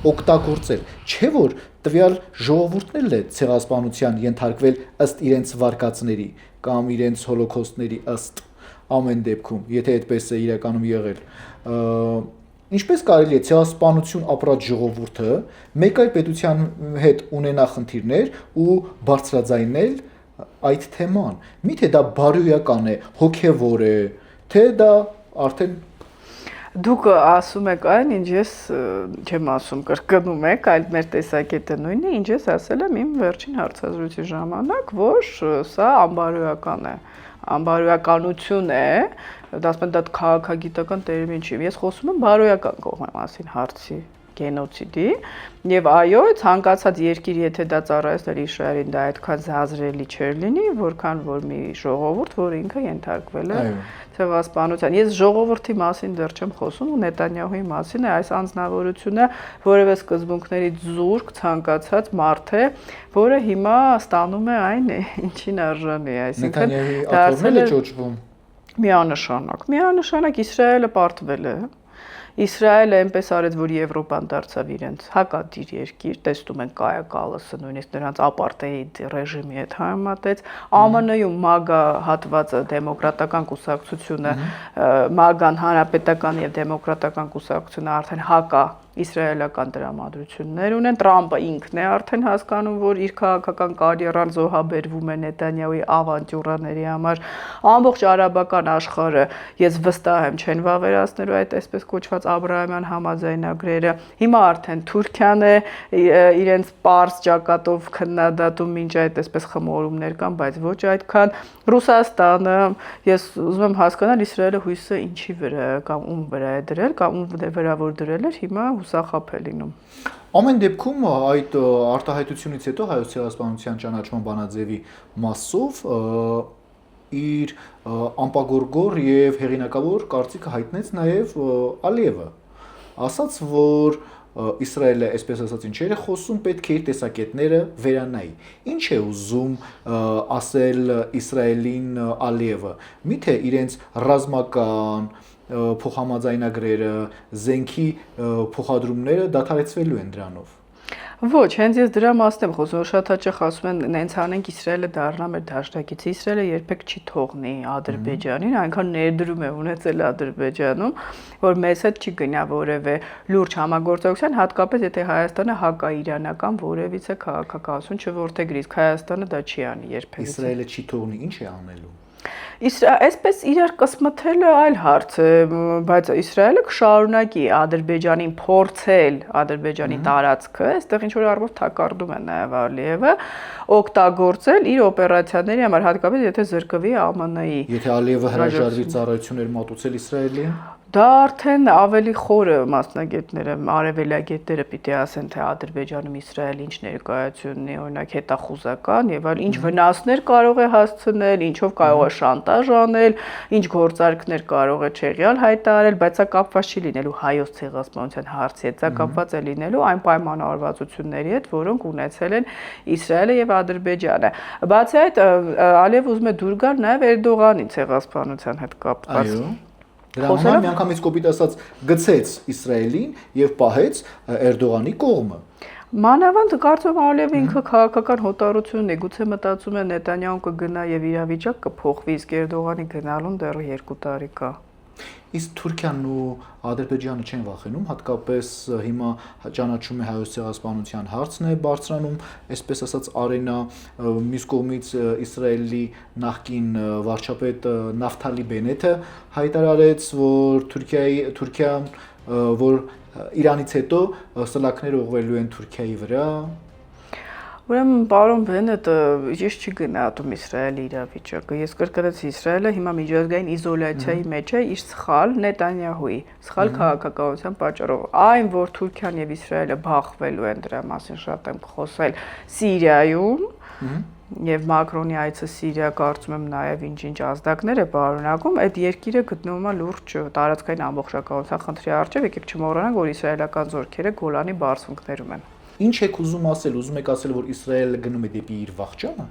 օգտագործել, չէ՞ որ տվյալ ժողովուրդն էլ է ցեղասպանության ենթարկվել ըստ իրենց վարկածների կամ իրենց հոլոկոստների ըստ ամեն դեպքում, եթե այդպես է իրականում եղել։ Ինչպես կարելի է ցեղասպանություն ապրած ժողովուրդը մեկ այլ պետության հետ ունենա խնդիրներ ու բարձրաձայնել այդ թեման։ Միթե դա բարոյական է, հոգևոր է, թե դա արդեն Դուք ասում եք այն, ինչ ես չեմ ասում, կրկնում եք, այլ մեր տեսակետը նույնն է, ինչ ես ասել եմ իմ վերջին հարցազրույցի ժամանակ, որ սա անբարոյական է, անբարոյականություն է, դա ասում են դա քաղաքագիտական տերմին չի։ Ես խոսում եմ բարոյական կողմի մասին հարցի գենոցիդի եւ այո, ցանկացած երկիր, եթե դա ծառայեցներ Իսրայելին, դա այդքան զազրելի չէր լինի, որքան որ մի ժողովուրդ, որը ինքը ենթարկվել է ցեղասպանության։ Ես ժողովրդի մասին դեռ չեմ խոսում, ու Նետանյահուի մասին է այս անձնավորությունը որևէ սկզբունքներից զուրկ ցանկացած մարդ է, որը հիմա ստանում է այն, ինչին արժանի է, այսինքն դարձել է ճոճվում։ Միանշանակ Իսրայելը պարտվել է։ Իսրայելը այնպես արեց, որ Եվրոպան դարձավ իրենց հակադիր երկիր, տեսնում են Կայա Կալասը նույնիսկ նրանց ապարտեիդ ռեժիմի հետ համեմատեց, ԱՄՆ-ում MAGA հատվածը դեմոկրատական կուսակցությունը, MAGA-ն հանրապետական եւ դեմոկրատական կուսակցությունը արդեն հակա իսրայելական տրամադրություններ ունեն, Տրամպը ինքն է արդեն հասկանում, որ իր քաղաքական կարիերան զոհաբերվում է Նետանյահուի ավանտյուրաների համար, ամբողջ արաբական աշխարհը, ես վստահ եմ, չեն վավերացնելու այդ այսպես կոչված Աբրահամյան համաձայնագրերը, հիմա արդեն Թուրքիան է իրենց պարզ ճակատով քննադատում, մինչ այդ այսպես խմորումներ կան, բայց ոչ այդքան, Ռուսաստանը, ես ուզում եմ հասկանալ Իսրայելը հույսը ինչի վրա է, կամ ում վրա է դրել, կամ ում վրա որ դրել էր, հիմա հուսախաբ է լինում։ Ամեն դեպքում այդ արտահայտությունից հետո հայոց ցեղասպանության ճանաչման բանաձևի մասով իր ամպագորգոր եւ հեղինակավոր կարծիքը հայտնեց նաեւ Ալիևը, ասաց, որ Իսրայելը, այսպես ասած, ինչեր է խոսում, պետք է իր տեսակետները վերանայի։ Ինչ է ուզում ասել Իսրայելին Ալիևը։ Միթե իրենց ռազմական փոխհամաձայնագրերը, զենքի փոխադրումները դադարեցվելու են դրանով։ Ոչ, հենց ես դրա մասն եմ խոսում, որ շատ հաճախ ասում են, նենց անենք Իսրայելը դառնա մեր դաշնակիցը, Իսրայելը երբեք չի թողնի Ադրբեջանին, այնքան ներդրում է ունեցել Ադրբեջանում, որ մեզ հետ չի գնա որևէ լուրջ համագործակցության, հատկապես եթե Հայաստանը հակաիրանական որևիցե քաղաքականություն չորդեգրի, իսկ Հայաստանը դա չի անի երբևիցե։ Իսրայելը չի թողնի, ինչ է անելու։ Այսպես իրար կսմթելը այլ հարց է, բայց Իսրայելը կշարունակի Ադրբեջանին փորձել Ադրբեջանի տարածքը, այստեղ ինչ որ առումով թակարդում է նաև Ալիևը, օգտագործել իր օպերացիաների համար, հատկապես եթե զրկվի ԱՄՆ-ի։ Եթե Ալիևը հրաժարվի ծառայություններ մատուցել Իսրայելին, դա արդեն ավելի խորը մասնագետները, արևելագետները պիտի ասեն, թե Ադրբեջանում Իսրայելը ինչ ներկայություն ունի, օրինակ հետախուզական եւ այլ ինչ վնասներ կարող է հասցնել, ինչով կարող է շանտաժ անել, ինչ գործարքներ կարող է չեղյալ հայտարարել, բայց սա կապված չի լինելու հայոց ցեղասպանության հարցի հետ, սա կապված է լինելու այն պայմանավորվածությունների հետ, որոնք ունեցել են Իսրայելը եւ Ադրբեջանը։ Բացի այդ, Ալիև ուզում է դուր գալ նաեւ Էրդողանի ցեղասպանության հետ կապված։ այո։ Դրա համար միանգամից կոպիտ ասած գցեց Իսրայելին եւ պահեց Էրդողանի կողմը։ Մանավանդ կարծում եմ Ալիևը ինքը քաղաքական հոտառություն ունի, գուցե մտածում է Նետանյահուն կգնա եւ իրավիճակ կփոխվի, իսկ Էրդողանի գնալուն դեռ 2 տարի կա։ Իսկ Թուրքիան ու Ադրբեջանը չեն վախենում, հատկապես հիմա ճանաչում է հայոց ցեղասպանության հարցն է բարձրանում, այսպես ասած արենա մյուս կողմից Իսրայելի նախկին վարչապետ Նավթալի Բենեթը հայտարարեց, որ Թուրքիան, որ Իրանից հետո սլաքներ ուղղվելու են Թուրքիայի վրա։ Ուրեմն պարոն Բենետը ես չի գնահատում Իսրայելի իրավիճակը։ Ես կրկնեցի, Իսրայելը հիմա միջազգային իզոլյացիայի մեջ է իր սխալ Նետանյահուի, սխալ քաղաքականության պատճառով։ Այն, որ Թուրքիան եւ Իսրայելը բախվելու են, դրա մասին շատ եմ խոսել Սիրիայում, եւ Մակրոնի այցը Սիրիա կարծում եմ նաեւ ինչ-ինչ ազդակներ է պարունակում, այդ երկիրը գտնվում է լուրջ տարածքային ամբողջականության խնդրի առջեւ, եկեք չմոռանանք, որ իսրայելական զորքերը Գոլանի բարձունքներում են։ Ինչ եք ուզում ասել, ուզում եք ասել, որ Իսրայելը գնում է դեպի իր վախճանը։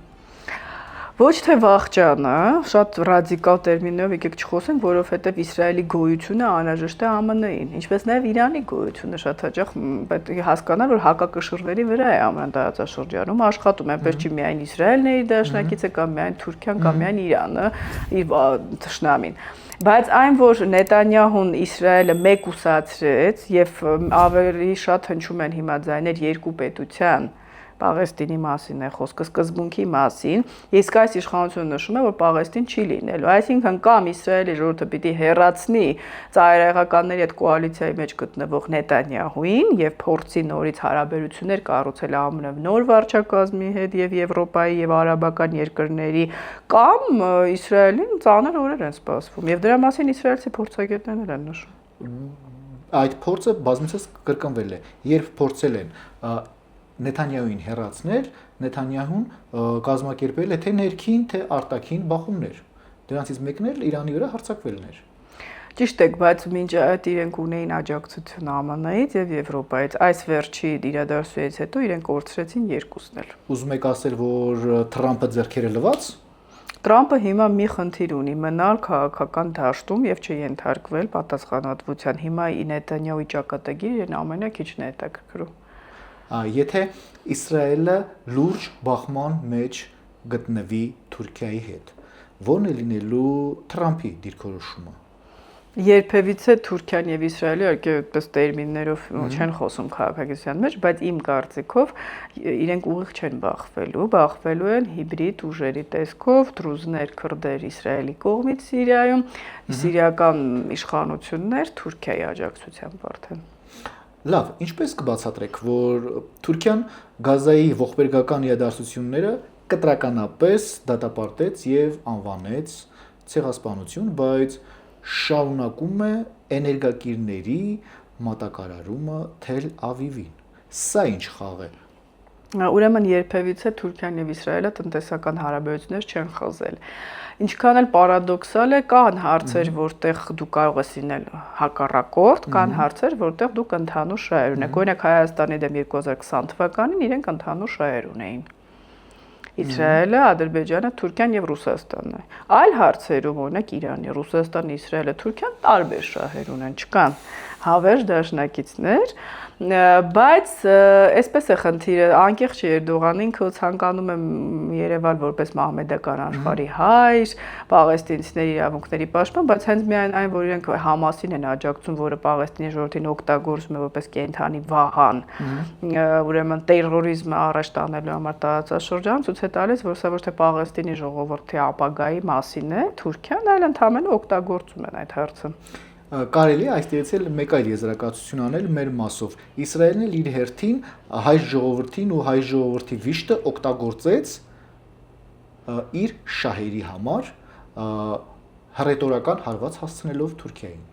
Ոչ թե վախճանը, շատ ռադիկալ տերմիններով եկեք չխոսենք, որովհետև Իսրայելի գոյությունը անհրաժեշտ է ԱՄՆ-ին, ինչպես նաև Իրանի գոյությունը շատ հաճախ պետք է հասկանալ, որ հակակշռների վրա է ԱՄՆ տարածաշրջանում աշխատում, այնպես չի միայն Իսրայելն է իր դաշնակիցը կամ միայն Թուրքիան կամ միայն Իրանը իր թշնամին։ Բայց այն, որ Նետանյահուն Իսրայելը մեկուսացրեց եւ ավելի շատ հնչում են հիմա ձայներ երկու պետության Պաղեստինի մասին է խոսքը, սկզբունքի մասին, իսկ այս իշխանությունը նշում է, որ Պաղեստին չի լինելու, այսինքն կամ Իսրայելի ժողովուրդը պիտի հեռացնի ծայրահեղականների հետ կոալիցիայի մեջ գտնվող Նետանյահուին եւ փորձի նորից հարաբերություններ կառուցել ԱՄՆ նոր վարչակազմի հետ եւ Եվրոպայի եւ արաբական երկրների, կամ Իսրայելին ծանր օրեր են սպասվում եւ դրա մասին իսրայելցի փորձագետներն են նշում։ Այդ փորձը բազմիցս կրկնվել է, երբ փորձել են Նետանյահուին հեռացնել, Նետանյահուն կազմակերպել է թե ներքին, թե արտաքին բախումներ։ Դրանցից մեկն էլ Իրանի վրա հարձակվելն էր։ Ճիշտ եք, բայց մինչ այդ իրենք ունեին աջակցություն ԱՄՆ-ից եւ Եվրոպայից, այս վերջի իրադարձությունից հետո իրենք կորցրեցին երկուսն էլ։ Ուզում եք ասել, որ Թրամփը ձեռքերը լվաց։ Թրամփը հիմա մի խնդիր ունի՝ մնալ քաղաքական դաշտում եւ չենթարկվել պատասխանատվության։ Հիմա Նետանյահուի ճակատագիրն ամենակիչն է հետաքրքրում։ Եթե Իսրայելը լուրջ բախման մեջ գտնվի Թուրքիայի հետ, ո՞րն է լինելու Թրամփի դիրքորոշումը։ Երբևիցե Թուրքիան եւ Իսրայելը իհարկե այդպես տերմիններով չեն խոսում քաղաքագիտության մեջ, բայց իմ կարծիքով իրենք ուղիղ չեն բախվելու են հիբրիդ ուժերի տեսքով, դրուզներ, քրդեր Իսրայելի կողմից Սիրիայում, սիրիական իշխանություններ Թուրքիայի աջակցությամբ արդեն։ Լավ, ինչպես կբացատրեք, որ Թուրքիան Գազայի ողբերգական իրադարձությունները կտրականապես դատապարտեց եւ անվանեց ցեղասպանություն, բայց շարունակում է էներգակիրների մատակարարումը Թել Ավիվին։ Սա ինչ խաղ է։ Ուրեմն երբևիցե Թուրքիան եւ Իսրայելը տնտեսական հարաբերություններ չեն խզել։ Ինչքան էլ պարադոքսալ է, կան հարցեր, որտեղ դու կարող ես լինել հակառակորդ, կան հարցեր, որտեղ դուք ընդհանուր շահեր ունեք։ Օրինակ Հայաստանի դեմ 2020 թվականին իրենք ընդհանուր շահեր ունեին։ Իսրայելը, Ադրբեջանը, Թուրքիան եւ Ռուսաստանն։ Այլ հարցերում, օրինակ Իրանը, Ռուսաստանը, Իսրայելը, Թուրքիան տարբեր շահեր ունեն, չկան հավերժ դաշնակիցներ, բայց այսպես է խնդիրը, անկեղծ չէ Էրդողանին, ինքը ցանկանում է երևալ որպես մահմեդական աշխարհի հայր, պաղեստինցիների իրավունքների պաշտպան, բայց հենց միայն այն, որ իրենք Համասին են աջակցում, որը Պաղեստինի ժողովրդին օգտագործում է որպես կենդանի վահան, ուրեմն տերորիզմը առաջ տանելու համար տարածաշրջան, ցույց է տալիս, որ սա ոչ թե Պաղեստինի ժողովրդի ապագայի մասին է, Թուրքիան, այլ ընդհանրապես օգտագործում են այդ հարցը։ Կարելի է այստեղից էլ մեկ այլ եզրակացություն անել մեր մասով։ Իսրայելն էլ իր հերթին հայ ժողովրդին ու հայ ժողովրդի վիշտը օգտագործեց իր շահերի համար հռետորական հարված հասցնելով Թուրքիային։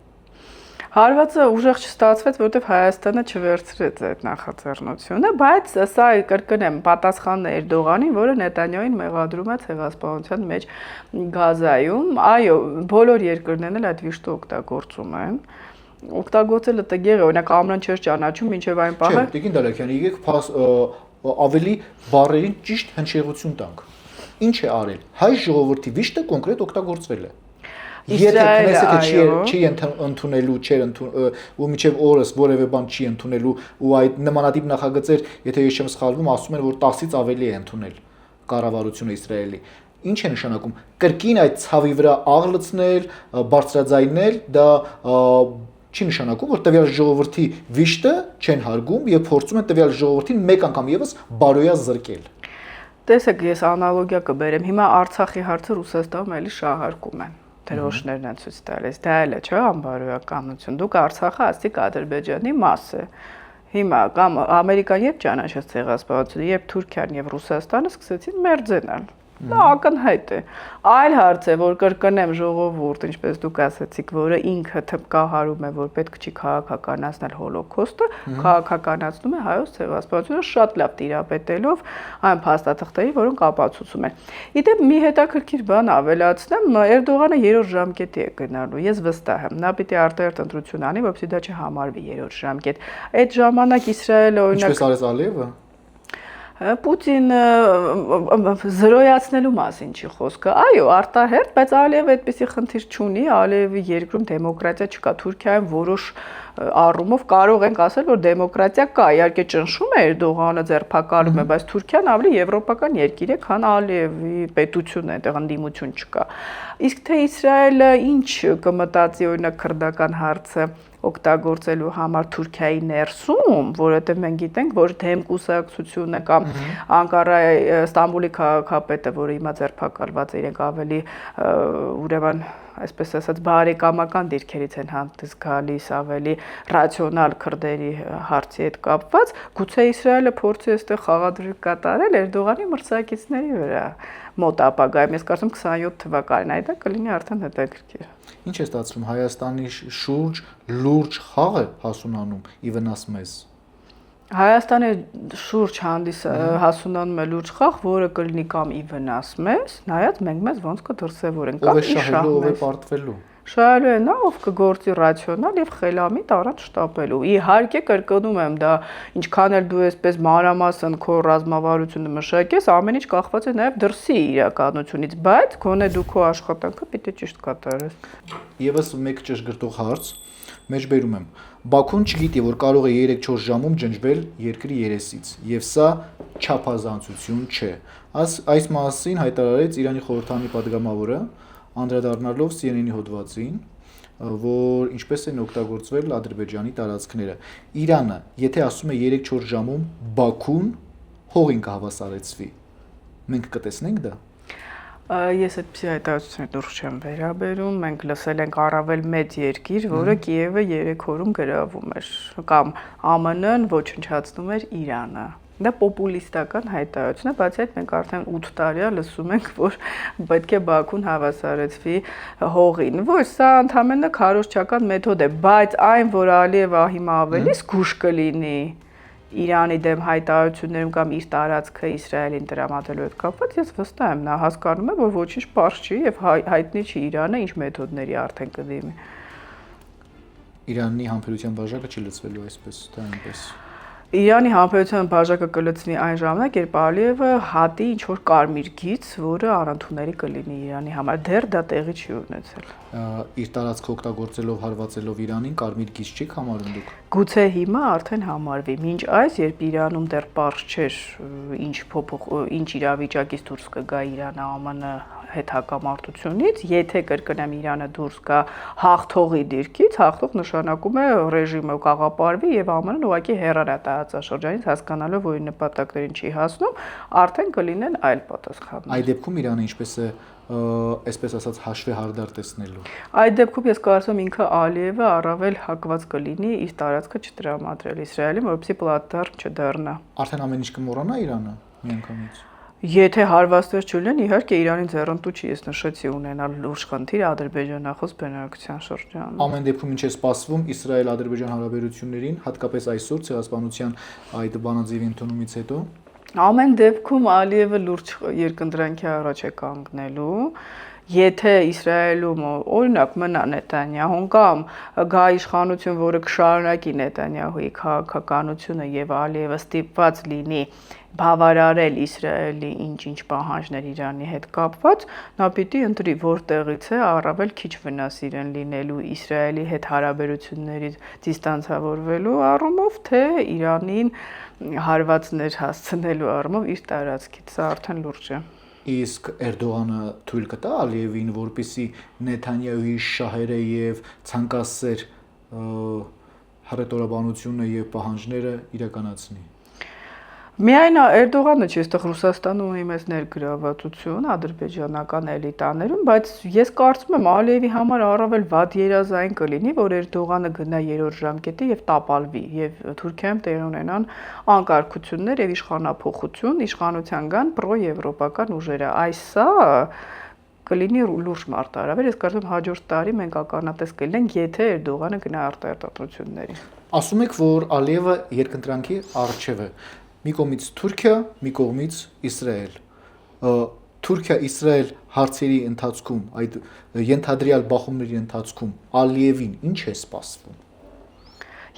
Հարվածը ուժեղ չստացվեց, որովհետև Հայաստանը չվերցրեց այդ նախաձեռնությունը, բայց սա կրկնեմ պատասխանն է Էրդողանին, որը Նետանյահուին մեղադրում է ցեղասպանության մեջ Գազայում։ Այո, բոլոր երկրներն էլ այդ վիշտը օգտագործում են։ Օգտագործելը տգեղ է, օրինակ ԱՄՆ-ն չէր ճանաչում մինչև այն պահը։ Չէ, Տիկին Դալաքյան, եկեք ավելի բառերին ճիշտ հնչեղություն տանք։ Ինչ է արել։ Հայ ժողովրդի վիշտը կոնկրետ օգտագործվել է։ Եթե Քնեսեթը չի ընդունելու, ու միջև օրս որևէ բան չի ընդունելու, ու այդ նմանատիպ նախագծեր, եթե ես չեմ սխալվում, ասում են, որ 10-ից ավելի է ընդունել կառավարությունը Իսրայելի։ Ինչ է նշանակում։ Կրկին այդ ցավի վրա աղ լցնել, բարձրաձայնել, դա չի նշանակում, որ տվյալ ժողովրդի վիշտը չեն հարգում եւ փորձում են տվյալ ժողովրդին մեկ անգամ եւս բարոյա զրկել։ Տեսեք, ես անալոգիա կբերեմ։ Հիմա Արցախի հարցը Ռուսաստանում էլի շահարկում են։ Դրոշներն են ցույց տալիս։ Դա էլ է, չէ՞, անբարոյականություն։ Դուք Արցախը ասիք Ադրբեջանի մաս է։ Հիմա կամ Ամերիկան երբ ճանաչեց ցեղասպանությունը, երբ Թուրքիան եւ Ռուսաստանը սկսեցին մերձենալ։ Դա ակնհայտ է։ Այլ հարց է, որ կրկնեմ ժողովուրդ, ինչպես դուք ասացիք, որը ինքը թմկահարում է, որ պետք չի քաղաքականացնել հոլոկոստը, քաղաքականացնում է հայոց ցեղասպանությունը շատ լավ տիրապետելով այն փաստաթղթերի, որոնք ապացուցում են։ Իդեպ մի հետաքրքիր բան ավելացնեմ, Էրդողանը 3-րդ ժամկետի է գնալու։ Ես վստահ եմ, նա պիտի արտահերթ ընտրություն անի, որպեսզի դա չհամարվի 3-րդ ժամկետ։ Այդ ժամանակ Իսրայելը օրինակ Ինչպես արեց Ալիևը Պուտինը զրոյացնելու մասին չի խոսքը։ Այո, արտահերթ, բայց Ալիևը այդպիսի խնդիր չունի, Ալիևի երկրում դեմոկրատիա չկա, Թուրքիայում որոշ առումով կարող ենք ասել, որ դեմոկրատիա կա, իհարկե ճնշում է Էրդողանը, ձերբակալում է, բայց Թուրքիան ավելի եվրոպական երկիր է, քան Ալիևի պետությունն է, այդտեղ ընդդիմություն չկա։ Իսկ թե Իսրայելը ինչ կմտածի օրինակ քրդական հարցը օգտագործելու համար Թուրքիայի ներսում, որովհետև մենք գիտենք, որ դեմ կուսակցությունը կամ Անկարայի Ստամբուլի քաղաքապետը, որը հիմա ձերբակալված է, իրենք ավելի ուրեմն այսպես ասած բարեկամական դիրքերից են հանդես գալիս, ավելի ռացիոնալ քրդերի հարցի հետ կապված, գուցե Իսրայելը փորձի այստեղ խաղադրույք կատարել Էրդողանի մրցակիցների վրա մոտ ապագայում, ես կարծում 27 թվականին, այդ կլինի արդեն հետաքրքիր։ Ինչ է ստացվում Հայաստանի շուրջ լուրջ խաղ է հասունանում ի վնաս մեզ։ Հայաստանի շուրջ հասունանում է լուրջ խաղ, որը կլինի կամ ի վնաս մեզ, նայած մենք մեզ ոնց կդրսևորենք, կամ ի շահ ով է մեզ։ պարտվելու։ Շահելու է նա, ով կգործի ռացիոնալ եւ խելամիտ առաջ շտապելու։ Իհարկե կրկնում եմ, դա ինչքան էլ դու այսպես մանրամասն քո ռազմավարությունը մշակես, ամեն ինչ կախված է նաեւ դրսի իրականությունից, բայց գոնե դու քո աշխատանքը պիտի ճիշտ կատարես։ Եվս մեկ ճշգրտող հարց մեջբերում եմ։ Բաքուն չգիտի, որ կարող է 3-4 ժամում ջնջվել երկրի երեսից, եւ սա չափազանցություն չէ։ Այս մասին հայտարարեց Իրանի խորհրդանի падգամավորը, անդրադառնալով CNN-ի հոդվածին, որ ինչպես են օգտագործվել Ադրբեջանի տարածքները։ Իրանը, եթե ասում է 3-4 ժամում Բաքուն հողին կհավասարեցվի, մենք կտեսնենք դա։ Ես այդպիսի հայտարարությունների դուրս չեմ վերաբերում, մենք լսել ենք առավել մեծ երկիր, որը Կիևը 3 օրում գրավում էր, կամ ԱՄՆ-ն ոչնչացնում էր Իրանը։ Դա պոպուլիստական հայտարարություն է, բացի այդ մենք արդեն 8 տարի լսում ենք, որ պետք է Բաքուն հավասարեցվի հողին։ Ոչ, սա ընդհանրապես քարոզչական մեթոդ է, բայց այն, որ Ալիևը հիմա ավելի զգուշ կլինի Իրանի դեմ հայտարարություններում կամ իր տարածքը Իսրայելին տրամադրելու հետ կապված, ես վստահ եմ, նա հասկանում է, որ ոչինչ պարզ չի եւ հայտնի չի Իրանը ինչ մեթոդների արդեն կդիմի։ Իրանի համբերության բաժակը չի լցվելու այսպես, դա այնպես։ Իրանի համբերության բաժակը կլցնի այն ժամանակ, երբ Ալիևը հատի ինչ-որ կարմիր գիծ, որը անընդունելի կլինի Իրանի համար, դեռ դա տեղի չի ունեցել։ Իր տարածքը օգտագործելով հարվածելով Իրանին կարմիր գիծ չեք համարում դուք։ Գուցե հիմա արդեն համարվի, մինչ այս, երբ Իրանում դեռ պարզ չէր ինչ իրավիճակից դուրս կգա Իրանը ԱՄՆ հետ հակամարտությունից, եթե կրկնեմ Իրանը դուրս գա հաղթողի դիրքից, հաղթող նշանակում է ռեժիմը կաղապարվի եւ ԱՄՆ-ն ուղղակի հեռանա տարածաշրջանից, հասկանալով, որ իր նպատակներին չի հասնում, արդեն կլինեն այլ պատասխաններ։ Այդ դեպքում Իրանը ինչպես է այսպես ասած հաշվի հարդար տեսնելու։ Այդ դեպքում ես կարծում եմ ինքը Ալիևը առավել հակված կլինի իր տարածքը չտրամադրել Իսրայելին, որպեսզի պլատֆորմ չդառնա։ Արդեն ամեն ինչ կմոռանա Իրանը միանգամից։ Եթե հարվածներ չլինեն, իհարկե Իրանի ձեռնտու չի, ես նշեցի ունենալ լուրջ խնդիր ադրբեջանախոս բնակչության շրջանում։ Ամեն դեպքում ինչ է սպասվում Իսրայել-Ադրբեջան հարաբերություններին, հատկապես այսօր ցեղասպանության այդ բանաձևի ընդունումից հետո։ Ամեն դեպքում Ալիևը լուրջ երկընտրանքի առաջ է կանգնելու, եթե Իսրայելում օրինակ մնա Նետանյահուն կամ գա իշխանություն, որը կշարունակի Նետանյահուի քաղաքականությունը եւ Ալիևը ստիպված լինի բավարարել Իսրայելի ինչ-ինչ պահանջներ Իրանի հետ կապված, նա պիտի ընտրի, որտեղից է առավել քիչ վնասիրեն լինելու Իսրայելի հետ հարաբերություններից դիստանցավորվելու առումով, թե Իրանին հարվածներ հասցնելու առումով իր տարածքից, սա արդեն լուրջ է։ Իսկ Էրդողանը թույլ կտա Ալիևին, որպեսզի Նեթանյահուի շահերը եւ ցանկասեր հռետորաբանությունը եւ պահանջները իրականացնի։ Միայն Էրդողանը չի, այստեղ Ռուսաստանում ունի մեծ ներգրավվածություն ադրբեջանական էլիտաներում, բայց ես կարծում եմ Ալիևի համար առավել վատ երազային կլինի, որ Էրդողանը գնա երրորդ ժամկետի եւ տապալվի, եւ Թուրքիայում տեղի ունենան անկարգություններ եւ իշխանափոխություն, իշխանության գան պրոեվրոպական ուժերը։ Այսա կլինի լուրջ մարտահրավեր, ես կարծում եմ հաջորդ տարի մենք ականատես կլինենք, եթե Էրդողանը գնա արտահայտությունների։ Ասում եք, որ Ալիևը երկընտրանքի առջև է։ Մի կողմից Թուրքիա, մի կողմից Իսրայել։ Թուրքիա-Իսրայել հարցերի ընթացքում, այդ ենթադրյալ բախումների ընթացքում Ալիևին ինչ է սպասվում։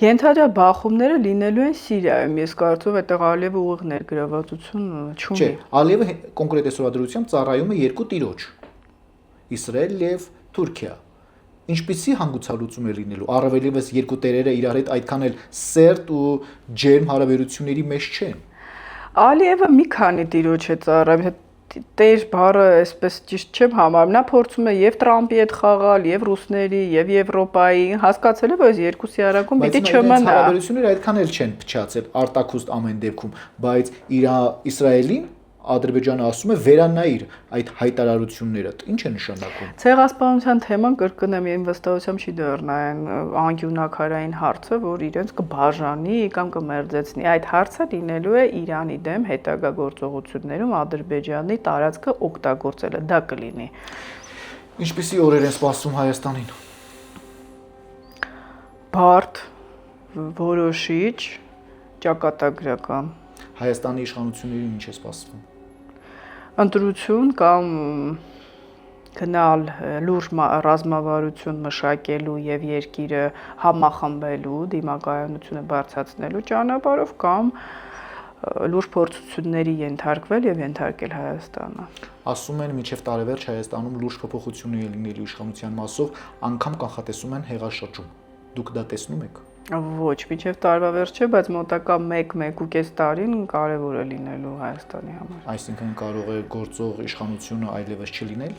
Ենթադրյալ բախումները լինելու են Սիրիայում, ես կարծում եմ այդտեղ Ալիևը ուղիղ ներգրավվածություն չունի։ Չէ, Ալիևը կոնկրետ այսօրադրությամբ ծառայում է երկու տիրոջ՝ Իսրայել եւ Թուրքիա։ Ինչպիսի հանգուցալուծում է լինելու, առավել ևս երկու տերերը իրար հետ այդքան էլ սերտ ու ջերմ հարաբերությունների մեջ չեն։ Ալիևը մի քանի տիրոջ է ծառայում, տեր բառը այսպես ճիշտ չեմ համարում, նա փորձում է եւ Տրամպի հետ խաղալ, եւ ռուսների, եւ Եվրոպայի, հասկացել է, որ այս երկուսի արագում պիտի չմնա։ Հարաբերությունները այդքան էլ չեն փչացել արտակուստ ամեն դեպքում, բայց Իսրայելին Ադրբեջանը ասում է վերանայիր այդ հայտարարություններդ, ինչ է նշանակում։ Ցեղասպանության թեման կրկնեմ, իմ վստահությամբ չի դառնա այն անկյունակարային հարցը, որ իրենց կբաժանի կամ կմերձեցնի։ Այդ հարցը լինելու է Իրանի դեմ հետագա գործողություններում Ադրբեջանի տարածքը օգտագործելը, դա կլինի։ Ինչպիսի օրեր են սպասվում Հայաստանին։ Բարդ, որոշիչ, ճակատագրական։ Հայաստանի իշխանություններին ինչ է սպասվում։ Ընտրություն կամ գնալ լուրջ ռազմավարություն մշակելու եւ երկիրը համախմբելու, դիմակայունությունը բարձրացնելու ճանապարհով կամ լուրջ փորձությունների ենթարկվել եւ ենթարկել Հայաստանը։ Ասում են մինչև տարեվերջ Հայաստանում լուրջ փոփոխություններ լինելու իշխանության մասով, անգամ կանխատեսում են հեղաշրջում։ Դուք դա տեսնում եք։ Ոչ, մինչև տարվա վերջը, բայց մոտակա 1-1.5 տարին կարևոր է լինելու Հայաստանի համար։ Այսինքն կարող է գործող իշխանությունը այլևս չլինել։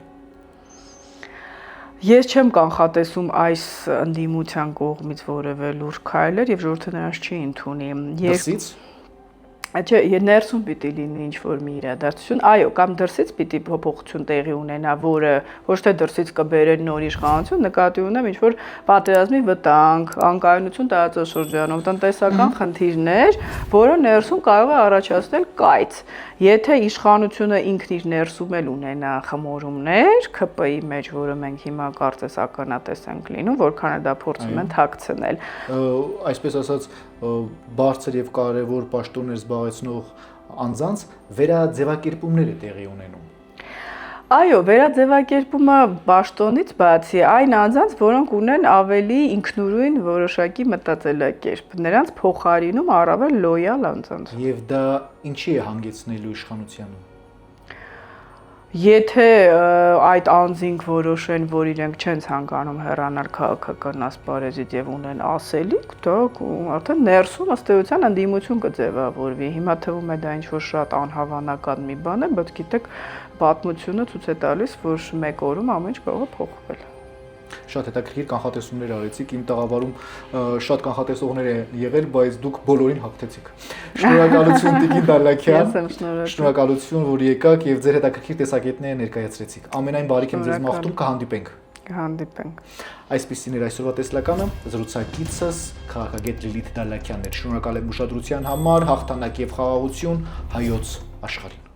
Ես չեմ կանխատեսում այս ընդդիմության կողմից որևէ լուրջ քայլեր եւ ժողովուրդը նրանց չի ընդունի։ Դրսից Չէ, ներսում պիտի լինի ինչ-որ մի իրադարձություն, այո, կամ դրսից պիտի փոփոխություն տեղի ունենա, որը ոչ թե դրսից կբերեն նոր իշխանություն, նկատի ունեմ ինչ-որ պատերազմի վտանգ, անկայունություն տարածաշրջանում, տնտեսական խնդիրներ, որը ներսում կարող է առաջացնել կայծ։ Եթե իշխանությունը ինքն իր ներսում էլ ունենա խմորումներ, ՔՊ-ի մեջ, որը մենք հիմա կարծես ականատես ենք լինում, որքան է դա փորձում են թաքցնել։ Այսպես ասած, բարձր եւ կարեւոր պաշտոններ զբաղեցնող անձանց վերաձևակերպումներ է տեղի ունենում։ Այո, վերաձևակերպումը պաշտոնից բացի այն անձանց, որոնք ունեն ավելի ինքնուրույն որոշակի մտածելակերպ, նրանց փոխարինում առավել լոյալ անձանց։ Եվ դա ինչի է հանգեցնելու իշխանությանը։ Եթե այդ անձինք որոշեն, որ իրենք չեն ցանկանում հեռանալ քաղաքական ասպարեզից եւ ունեն ասելիք, դա արդեն ներսում ըստ էության ընդդիմություն կձևավորվի։ Հիմա թվում է դա ինչ-որ շատ անհավանական մի բան է, բայց գիտեք, պատմությունը ցույց է տալիս, որ մեկ օրում ամեն ինչ կարող է փոխվել։ Շատ հետաքրքիր կանխատեսումներ արեցիք, իմ տաղավարում շատ կանխատեսողներ են եղել, բայց դուք բոլորին հաղթեցիք։ Շնորհակալություն Տիկին Դալլաքյան։ Ես եմ շնորհակալ։ Շնորհակալություն, որ եկաք եւ ձեր հետաքրքիր տեսակետները ներկայացրեցիք։ Ամենայն բարիք եմ ձեզ մաղթում, կհանդիպենք։ Կհանդիպենք։ Այսպիսին էր այսօրվա տեսլականը, զրուցակիցս քաղաքագետ Լիլիթ Դալլաքյանն էր։ Շնորհակալ եմ ուշադրության համար, հաղթանակ եւ խաղաղություն հայոց աշխարհին։